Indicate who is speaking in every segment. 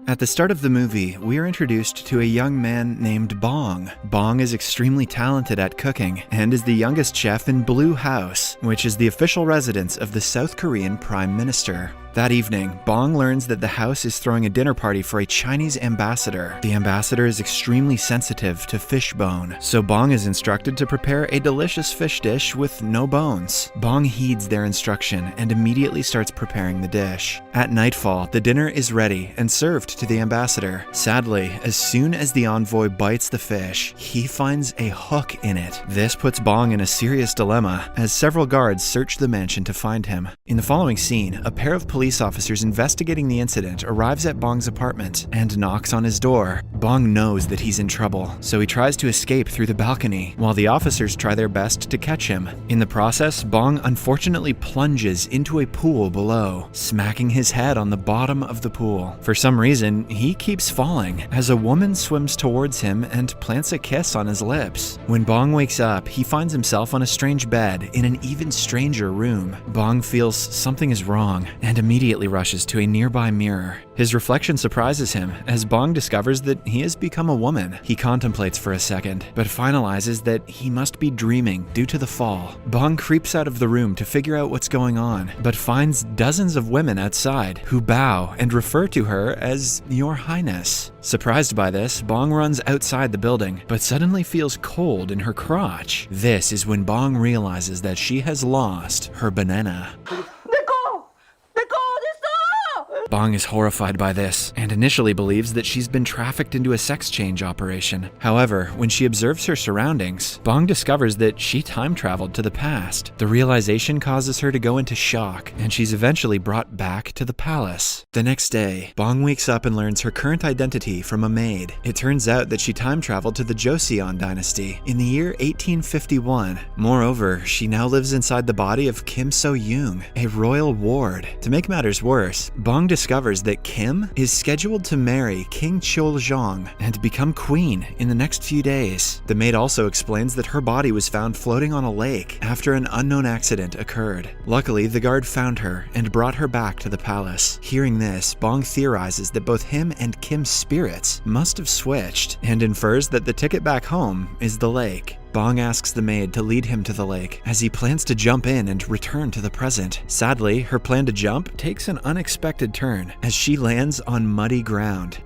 Speaker 1: At the start of the movie, we are introduced to a young man named Bong. Bong is extremely talented at cooking and is the youngest chef in Blue House, which is the official residence of the South Korean Prime Minister. That evening, Bong learns that the house is throwing a dinner party for a Chinese ambassador. The ambassador is extremely sensitive to fish bone, so Bong is instructed to prepare a delicious fish dish with no bones. Bong heeds their instruction and immediately starts preparing the dish. At nightfall, the dinner is ready and served to the ambassador. Sadly, as soon as the envoy bites the fish, he finds a hook in it. This puts Bong in a serious dilemma, as several guards search the mansion to find him. In the following scene, a pair of police officers investigating the incident arrives at Bong's apartment and knocks on his door. Bong knows that he's in trouble, so he tries to escape through the balcony, while the officers try their best to catch him. In the process, Bong unfortunately plunges into a pool below, smacking his head on the bottom of the pool. For some reason, he keeps falling, as a woman swims towards him and plants a kiss on his lips. When Bong wakes up, he finds himself on a strange bed in an even stranger room. Bong feels something is wrong and immediately rushes to a nearby mirror. His reflection surprises him as Bong discovers that he has become a woman. He contemplates for a second, but finalizes that he must be dreaming due to the fall. Bong creeps out of the room to figure out what's going on, but finds dozens of women outside who bow and refer to her as Your Highness. Surprised by this, Bong runs outside the building, but suddenly feels cold in her crotch. This is when Bong realizes that she has lost her banana. Bong is horrified by this and initially believes that she's been trafficked into a sex change operation. However, when she observes her surroundings, Bong discovers that she time traveled to the past. The realization causes her to go into shock, and she's eventually brought back to the palace. The next day, Bong wakes up and learns her current identity from a maid. It turns out that she time traveled to the Joseon dynasty in the year 1851. Moreover, she now lives inside the body of Kim So-young, a royal ward. To make matters worse, Bong discovers that Kim is scheduled to marry King Cheoljong and become queen in the next few days. The maid also explains that her body was found floating on a lake after an unknown accident occurred. Luckily, the guard found her and brought her back to the palace. Hearing this, Bong theorizes that both him and Kim's spirits must have switched and infers that the ticket back home is the lake. Bong asks the maid to lead him to the lake, as he plans to jump in and return to the present. Sadly, her plan to jump takes an unexpected turn, as she lands on muddy ground.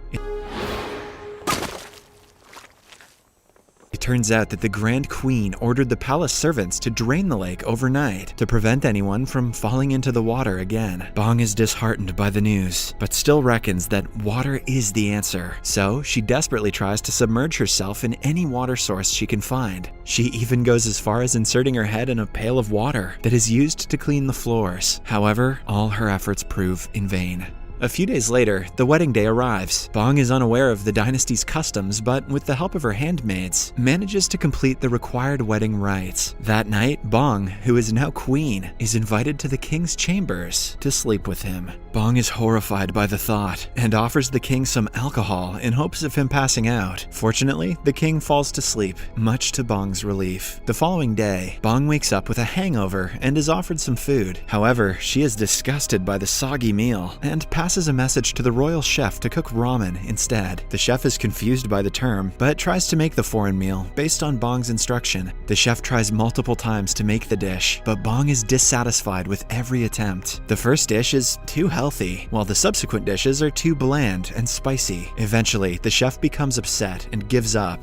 Speaker 1: It turns out that the Grand Queen ordered the palace servants to drain the lake overnight to prevent anyone from falling into the water again. Bong is disheartened by the news, but still reckons that water is the answer, so she desperately tries to submerge herself in any water source she can find. She even goes as far as inserting her head in a pail of water that is used to clean the floors. However, all her efforts prove in vain. A few days later, the wedding day arrives. Bong is unaware of the dynasty's customs, but with the help of her handmaids, manages to complete the required wedding rites. That night, Bong, who is now queen, is invited to the king's chambers to sleep with him. Bong is horrified by the thought and offers the king some alcohol in hopes of him passing out. Fortunately, the king falls to sleep, much to Bong's relief. The following day, Bong wakes up with a hangover and is offered some food. However, she is disgusted by the soggy meal and passes a message to the royal chef to cook ramen instead. The chef is confused by the term, but tries to make the foreign meal based on Bong's instruction. The chef tries multiple times to make the dish, but Bong is dissatisfied with every attempt. The first dish is too healthy, while the subsequent dishes are too bland and spicy. Eventually, the chef becomes upset and gives up.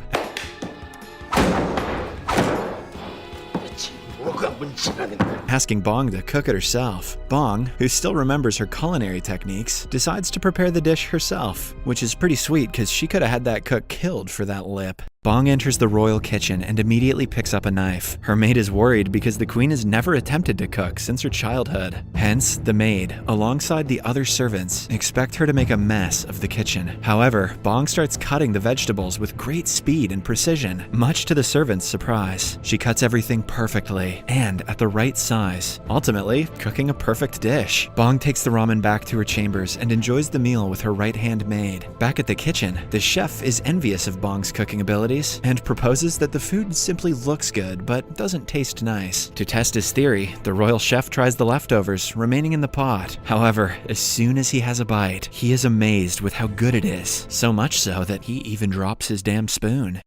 Speaker 1: Asking Bong to cook it herself. Bong, who still remembers her culinary techniques, decides to prepare the dish herself, which is pretty sweet because she could have had that cook killed for that lip. Bong enters the royal kitchen and immediately picks up a knife. Her maid is worried because the queen has never attempted to cook since her childhood. Hence, the maid, alongside the other servants, expect her to make a mess of the kitchen. However, Bong starts cutting the vegetables with great speed and precision, much to the servants' surprise. She cuts everything perfectly and at the right size, ultimately cooking a perfect dish. Bong takes the ramen back to her chambers and enjoys the meal with her right-hand maid. Back at the kitchen, the chef is envious of Bong's cooking ability qualities and proposes that the food simply looks good but doesn't taste nice. To test his theory, the royal chef tries the leftovers remaining in the pot. However, as soon as he has a bite, he is amazed with how good it is, so much so that he even drops his damn spoon.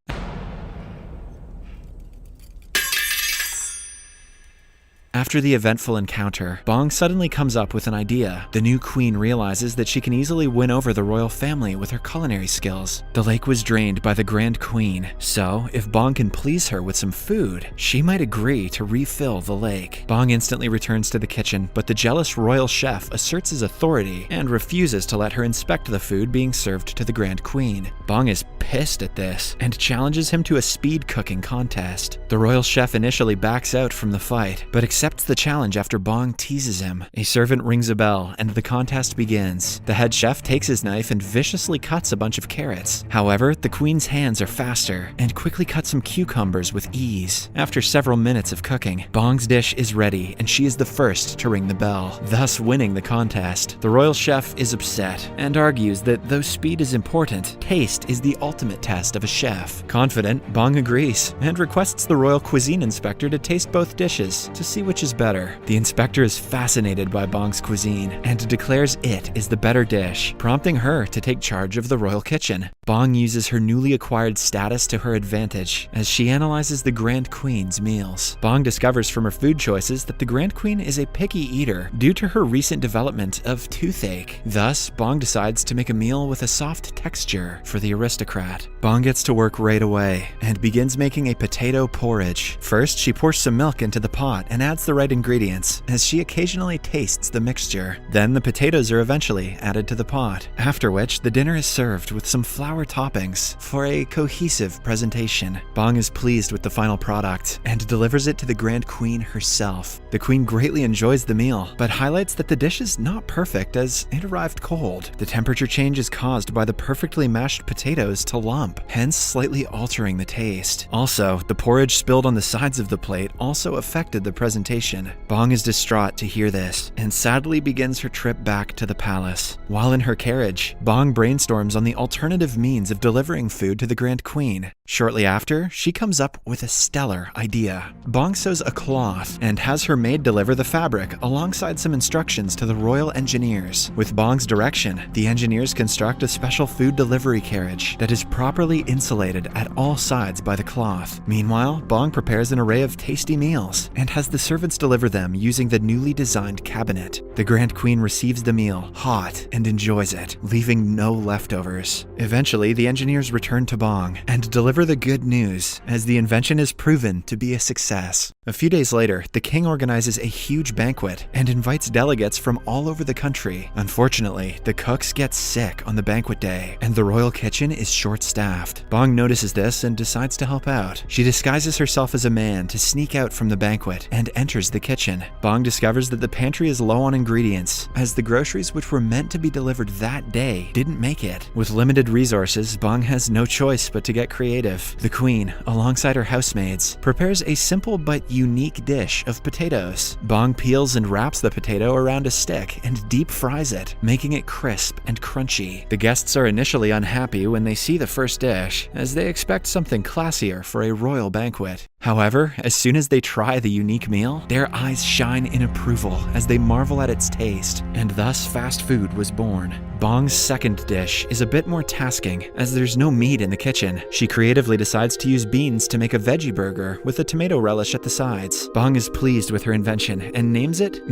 Speaker 1: After the eventful encounter, Bong suddenly comes up with an idea. The new queen realizes that she can easily win over the royal family with her culinary skills. The lake was drained by the Grand Queen, so if Bong can please her with some food, she might agree to refill the lake. Bong instantly returns to the kitchen, but the jealous royal chef asserts his authority and refuses to let her inspect the food being served to the Grand Queen. Bong is pissed at this and challenges him to a speed cooking contest. The royal chef initially backs out from the fight, but accepts the challenge after Bong teases him. A servant rings a bell and the contest begins. The head chef takes his knife and viciously cuts a bunch of carrots. However, the queen's hands are faster and quickly cut some cucumbers with ease. After several minutes of cooking, Bong's dish is ready and she is the first to ring the bell, thus winning the contest. The royal chef is upset and argues that though speed is important, taste is the ultimate test of a chef. Confident, Bong agrees and requests the royal cuisine inspector to taste both dishes to see which is better. The inspector is fascinated by Bong's cuisine and declares it is the better dish, prompting her to take charge of the royal kitchen. Bong uses her newly acquired status to her advantage as she analyzes the Grand Queen's meals. Bong discovers from her food choices that the Grand Queen is a picky eater due to her recent development of toothache. Thus, Bong decides to make a meal with a soft texture for the aristocrat. Bong gets to work right away and begins making a potato porridge. First, she pours some milk into the pot and adds the right ingredients, as she occasionally tastes the mixture. Then the potatoes are eventually added to the pot, after which the dinner is served with some flour toppings for a cohesive presentation. Bong is pleased with the final product and delivers it to the Grand Queen herself. The queen greatly enjoys the meal, but highlights that the dish is not perfect as it arrived cold. The temperature change is caused by the perfectly mashed potatoes to lump, hence slightly altering the taste. Also, the porridge spilled on the sides of the plate also affected the presentation. Bong is distraught to hear this and sadly begins her trip back to the palace. While in her carriage, Bong brainstorms on the alternative means of delivering food to the Grand Queen. Shortly after, she comes up with a stellar idea. Bong sews a cloth and has her maid deliver the fabric alongside some instructions to the royal engineers. With Bong's direction, the engineers construct a special food delivery carriage that is properly insulated at all sides by the cloth. Meanwhile, Bong prepares an array of tasty meals and has the servants deliver them using the newly designed cabinet. The Grand Queen receives the meal hot and enjoys it, leaving no leftovers. Eventually, the engineers return to Bong and deliver the good news, as the invention is proven to be a success. A few days later, the king organizes a huge banquet and invites delegates from all over the country. Unfortunately, the cooks get sick on the banquet day, and the royal kitchen is short-staffed. Bong notices this and decides to help out. She disguises herself as a man to sneak out from the banquet and enters the kitchen. Bong discovers that the pantry is low on ingredients, as the groceries which were meant to be delivered that day didn't make it. With limited resources, Bong has no choice but to get creative. The queen, alongside her housemaids, prepares a simple but unique dish of potatoes. Bong peels and wraps the potato around a stick and deep fries it, making it crisp and crunchy. The guests are initially unhappy when they see the first dish, as they expect something classier for a royal banquet. However, as soon as they try the unique meal, their eyes shine in approval as they marvel at its taste, and thus fast food was born. Bong's second dish is a bit more tasking, as there's no meat in the kitchen. She creatively decides to use beans to make a veggie burger with a tomato relish at the sides. Bong is pleased with her invention and names it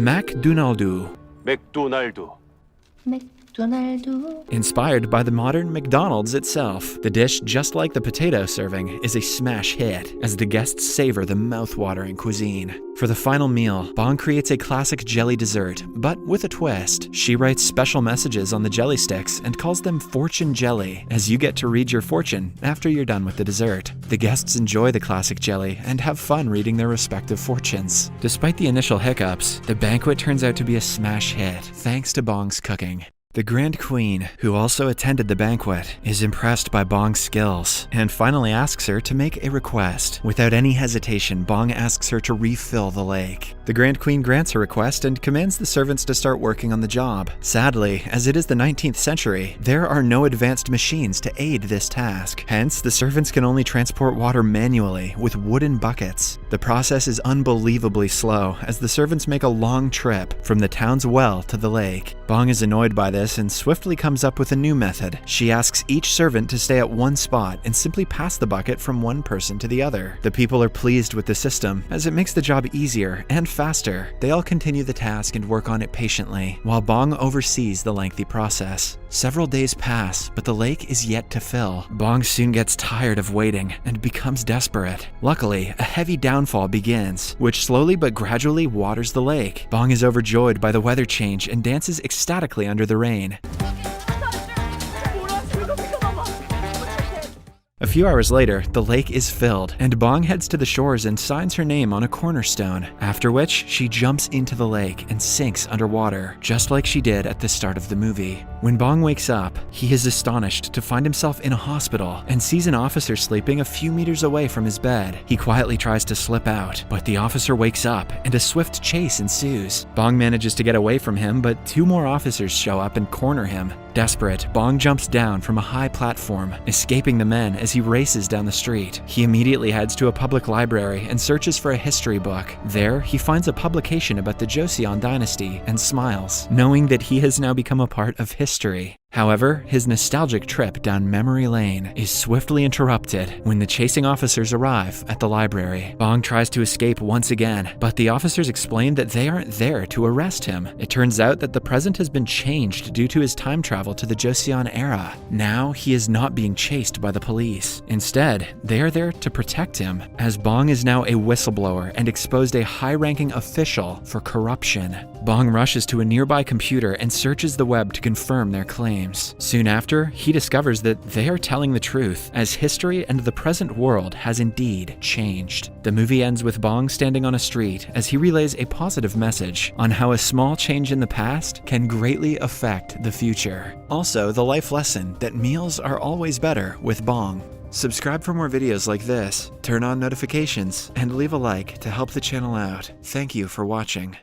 Speaker 1: McDonald's. Inspired by the modern McDonald's itself, the dish, just like the potato serving, is a smash hit as the guests savor the mouth-watering cuisine. For the final meal, Bong creates a classic jelly dessert, but with a twist. She writes special messages on the jelly sticks and calls them fortune jelly, as you get to read your fortune after you're done with the dessert. The guests enjoy the classic jelly and have fun reading their respective fortunes. Despite the initial hiccups, the banquet turns out to be a smash hit, thanks to Bong's cooking. The Grand Queen, who also attended the banquet, is impressed by Bong's skills and finally asks her to make a request. Without any hesitation, Bong asks her to refill the lake. The Grand Queen grants her request and commands the servants to start working on the job. Sadly, as it is the 19th century, there are no advanced machines to aid this task. Hence, the servants can only transport water manually with wooden buckets. The process is unbelievably slow, as the servants make a long trip from the town's well to the lake. Bong is annoyed by this and swiftly comes up with a new method. She asks each servant to stay at one spot and simply pass the bucket from one person to the other. The people are pleased with the system, as it makes the job easier and faster. They all continue the task and work on it patiently, while Bong oversees the lengthy process. Several days pass, but the lake is yet to fill. Bong soon gets tired of waiting and becomes desperate. Luckily, a heavy downfall begins, which slowly but gradually waters the lake. Bong is overjoyed by the weather change and dances ecstatically under the rain. A few hours later, the lake is filled, and Bong heads to the shores and signs her name on a cornerstone, after which she jumps into the lake and sinks underwater, just like she did at the start of the movie. When Bong wakes up, he is astonished to find himself in a hospital and sees an officer sleeping a few meters away from his bed. He quietly tries to slip out, but the officer wakes up and a swift chase ensues. Bong manages to get away from him, but two more officers show up and corner him. Desperate, Bong jumps down from a high platform, escaping the men as he races down the street. He immediately heads to a public library and searches for a history book. There, he finds a publication about the Joseon dynasty and smiles, knowing that he has now become a part of history. However, his nostalgic trip down memory lane is swiftly interrupted when the chasing officers arrive at the library. Bong tries to escape once again, but the officers explain that they aren't there to arrest him. It turns out that the present has been changed due to his time travel to the Joseon era. Now, he is not being chased by the police. Instead, they are there to protect him, as Bong is now a whistleblower and exposed a high-ranking official for corruption. Bong rushes to a nearby computer and searches the web to confirm their claims. Soon after, he discovers that they are telling the truth, as history and the present world has indeed changed. The movie ends with Bong standing on a street as he relays a positive message on how a small change in the past can greatly affect the future. Also, the life lesson that meals are always better with Bong. Subscribe for more videos like this, turn on notifications, and leave a like to help the channel out. Thank you for watching.